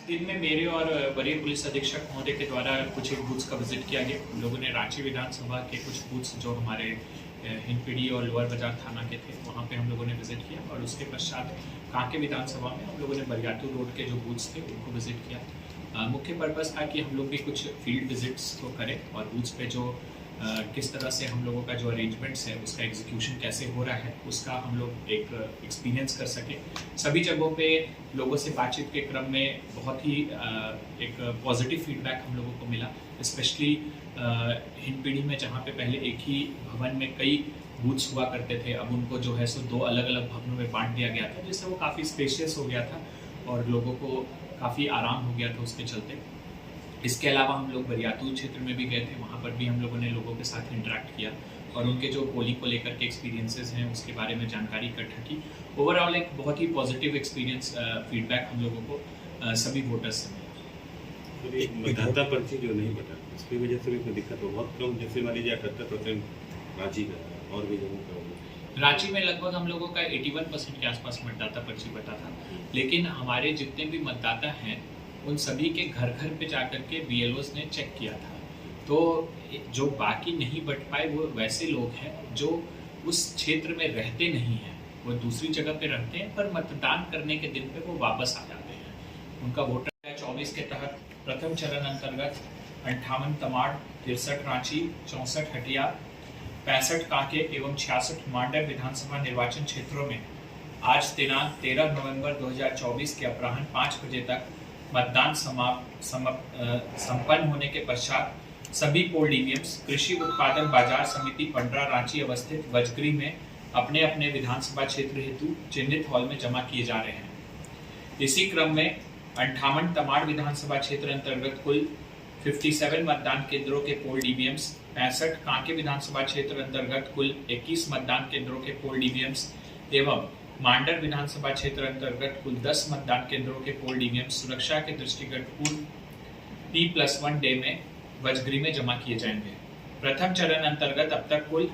दिन में मेरे और वरीय पुलिस अधीक्षक महोदय के द्वारा कुछ एक बूथ्स का विजिट किया गया। हम लोगों ने रांची विधानसभा के कुछ बूथ्स जो हमारे हिंदपीढ़ी और लोअर बाजार थाना के थे वहाँ पे हम लोगों ने विजिट किया, और उसके पश्चात कांके विधानसभा में हम लोगों ने बरियातू रोड के जो बूथ्स थे उनको विजिट किया। मुख्य पर्पज़ था कि हम लोग भी कुछ फील्ड विजिट्स को करें और बूथ्स पे जो किस तरह से हम लोगों का जो अरेंजमेंट्स है उसका एग्जीक्यूशन कैसे हो रहा है उसका हम लोग एक एक्सपीरियंस कर सकें। सभी जगहों पे लोगों से बातचीत के क्रम में बहुत ही एक पॉजिटिव फीडबैक हम लोगों को मिला, स्पेशली हिंदपीढ़ी में जहाँ पे पहले एक ही भवन में कई बूथ्स हुआ करते थे, अब उनको जो है सो 2 अलग अलग भवनों में बांट दिया गया था, जिससे वो काफ़ी स्पेशियस हो गया था और लोगों को काफ़ी आराम हो गया था उसके चलते। इसके अलावा हम लोग बरियातू क्षेत्र में भी गए थे, वहाँ पर भी हम लोगों ने लोगों के साथ इंटरेक्ट किया और उनके जो पोलिंग को लेकर के एक्सपीरियंसेस हैं उसके बारे में जानकारी इकट्ठा की। ओवरऑल एक बहुत ही पॉजिटिव एक्सपीरियंस फीडबैक हम लोगों को सभी वोटर्स से मिला। मतदाता पर्ची जो नहीं बटा उसकी वजह से भी कोई दिक्कत हो, बहुत कम, जैसे मान लीजिए 78% रांची का और भी जगहों का। रांची में लगभग हम लोगों का 81% के आसपास मतदाता पर्ची बटा था, लेकिन हमारे जितने भी मतदाता हैं उन सभी के घर घर पे जाकर के BLOs ने चेक किया था। तो जो बाकी नहीं बट पाए वो वैसे लोग हैं जो उस क्षेत्र में रहते नहीं हैं, वो दूसरी जगह पे रहते हैं पर मतदान करने के दिन पे वो वापस आ जाते हैं। उनका वोटर 24 के तहत प्रथम चरण अंतर्गत 58 तमाड़, 63 रांची, 64 हटिया, 65 कांके एवं 66 मांडर विधानसभा निर्वाचन क्षेत्रों में आज दिनांक 13 नवंबर 2024 के अपराह्न 5 बजे तक मतदान संपन्न होने के पश्चात सभी पोल ईवीएम्स कृषि उत्पादन बाजार समिति पंडरा रांची अवस्थित वजगृह में अपने अपने विधानसभा क्षेत्र हेतु चिन्हित हॉल में जमा किए जा रहे हैं। इसी क्रम में 58 तमाड़ विधानसभा क्षेत्र अंतर्गत कुल 57 मतदान केंद्रों के पोल ईवीएम्स, 65 कांके विधानसभा क्षेत्र अंतर्गत कुल 21 मतदान केंद्रों के पोल ईवीएम्स एवं मांडर विधानसभा क्षेत्र अंतर्गत कुल 10 मतदान केंद्रों के पोल ईवीएम्स सुरक्षा के दृष्टिगत पूर्व T+1 डे में वजगृह में जमा किए जाएंगे। प्रथम चरण अंतर्गत अब तक कुल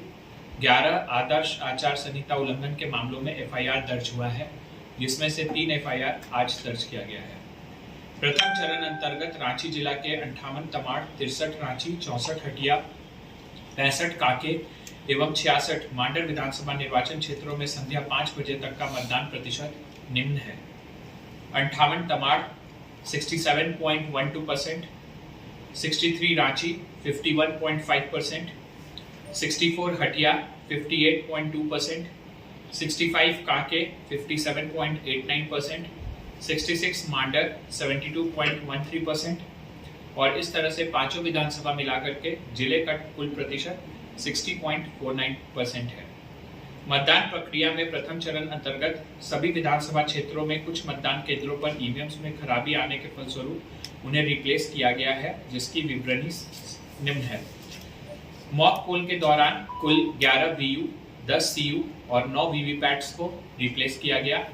11 आदर्श आचार संहिता उल्लंघन के मामलों में FIR दर्ज हुआ है, जिसमें से 3 FIR आज दर्ज किया गया है। प्रथम चरण अंतर्गत रांची जिला के 58 तमाड़, 63 रांची, 64 हटिया, 65 कांके एवं 66 मांडर विधानसभा निर्वाचन क्षेत्रों में संध्या 5 बजे तक का मतदान प्रतिशत निम्न है। 58 तमाड़ 67.12%, 63 रांची 51.5%, 64 हटिया 58.2%, 65 कांके 57.89%, 66 मांडर 72.13%, और इस तरह से पांचों विधानसभा मिलाकर के जिले का कुल प्रतिशत 60.49% है। मतदान प्रक्रिया में प्रथम चरण अंतर्गत सभी विधानसभा क्षेत्रों में कुछ मतदान केंद्रों पर ईवीएम्स में खराबी आने के फलस्वरूप उन्हें रिप्लेस किया गया है, जिसकी विवरणी निम्न है। मॉक पोल के दौरान कुल 11 VU, 10 CU और 9 VVPATs को रिप्लेस किया गया,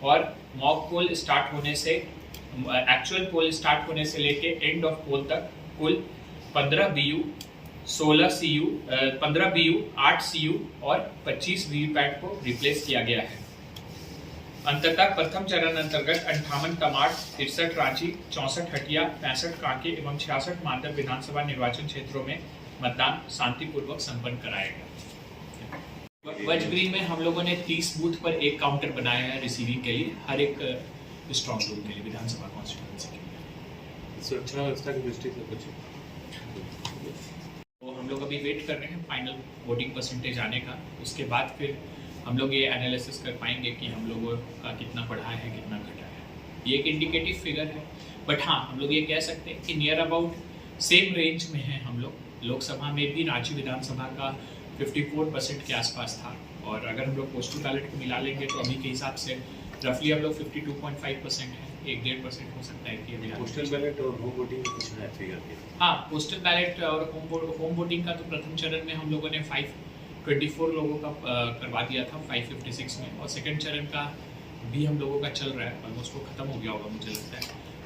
और मॉक पोल स्टार्ट होने से एक्चुअल पोल स्टार्ट होने से लेके एंड ऑफ पोल तक कुल 15 VU, 16 CU, 15 VU, 8 CU और 25 VVPAT को रिप्लेस किया गया है। अंततः प्रथम चरण अंतर्गत 58 तमाड़, 63 रांची, 64 हटिया, 65 कांके एवं 66 मांडर विधानसभा निर्वाचन क्षेत्रों में मतदान शांतिपूर्वक संपन्न कराया गया। वजगृह में हम लोगों ने 30 बूथ पर एक काउंटर बनाया है रिसीविंग के लिए, हर एक स्ट्रॉन्ग रूम के लिए विधानसभा कॉन्स्टिट्यूएंसी के लिए। सुरक्षा व्यवस्था की दृष्टि से कुछ तो हम लोग अभी वेट कर रहे हैं फाइनल वोटिंग परसेंटेज आने का, उसके बाद फिर हम लोग ये एनालिसिस कर पाएंगे कि हम लोगों का कितना बढ़ा है कितना घटा है। ये एक इंडिकेटिव फिगर है, बट हाँ हम लोग ये कह सकते हैं कि नियर अबाउट सेम रेंज में है हम लोग। लोकसभा में भी रांची विधानसभा का 54% के आसपास था, और अगर हम लोग पोस्टल बैलेट को मिला लेंगे तो अभी के हिसाब से रफली हम लोग 52.5% है, 1-1.5% हो सकता है कि अभी पोस्टल बैलेट और होम वोटिंग में कुछ है फिगर? हाँ, पोस्टल बैलेट और होम वोटिंग का तो प्रथम चरण में हम लोगों ने 524 लोगों का करवा दिया था 556 में, और सेकंड चरण का भी हम लोगों का चल रहा है, ऑलमोस्ट वो खत्म हो गया होगा मुझे लगता है।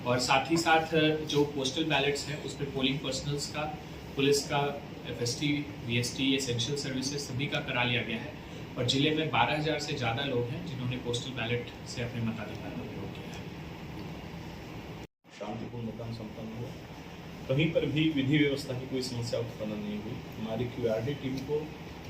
और साथ ही साथ जो पोस्टल बैलेट्स है उस पर पोलिंग पर्सनल्स का, पुलिस का, FST, VST, एसेंशियल सर्विसेज सभी का करा लिया गया है, और जिले में 12,000 से ज़्यादा लोग हैं जिन्होंने पोस्टल बैलेट से अपने मताधिकार का प्रयोग किया है। शांतिपूर्ण मतदान संपन्न हुआ। कहीं पर भी विधि व्यवस्था की कोई समस्या उत्पन्न नहीं हुई। हमारी QRT टीम को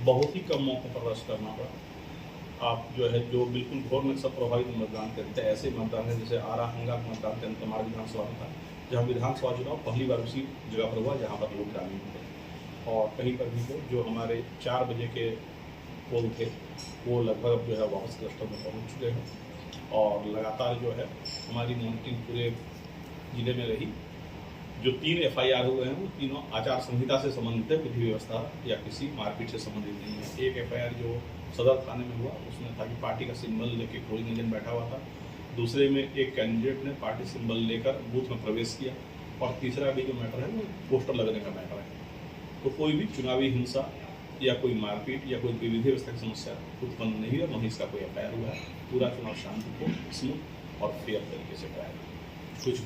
बहुत ही कम मौकों पर रश करना पड़ा। आप जो है जो बिल्कुल घोर नक्सल प्रभावित मतदान करते हैं ऐसे मतदान है, जैसे आरा हंगा मतदान केंद्र हमारे विधानसभा में था, जहाँ विधानसभा चुनाव पहली बार उसी जगह पर हुआ जहाँ पर लोग ग्रामीण थे। और कहीं पर भी जो हमारे 4 बजे के पोल थे वो लगभग जो है वापस क्लस्टर में पहुँच चुके हैं। और लगातार जो है हमारी मॉनिटरिंग पूरे जिले में रही। जो 3 FIR हुए हैं वो तीनों आचार संहिता से संबंधित है, विधि व्यवस्था या किसी मारपीट से संबंधित नहीं है। एक FIR जो सदर थाने में हुआ उसमें था कि पार्टी का सिंबल लेके कोई निजन बैठा हुआ था। दूसरे में एक कैंडिडेट ने पार्टी सिंबल लेकर बूथ में प्रवेश किया। और तीसरा भी जो मैटर है वो पोस्टर लगने का मैटर है। तो कोई भी चुनावी हिंसा या कोई मारपीट या कोई विधि व्यवस्था की समस्या उत्पन्न नहीं है, वहीं इसका कोई FIR हुआ है। पूरा चुनाव शांतिपूर्ण, स्मूथ और फेयर तरीके से कराया। कुछ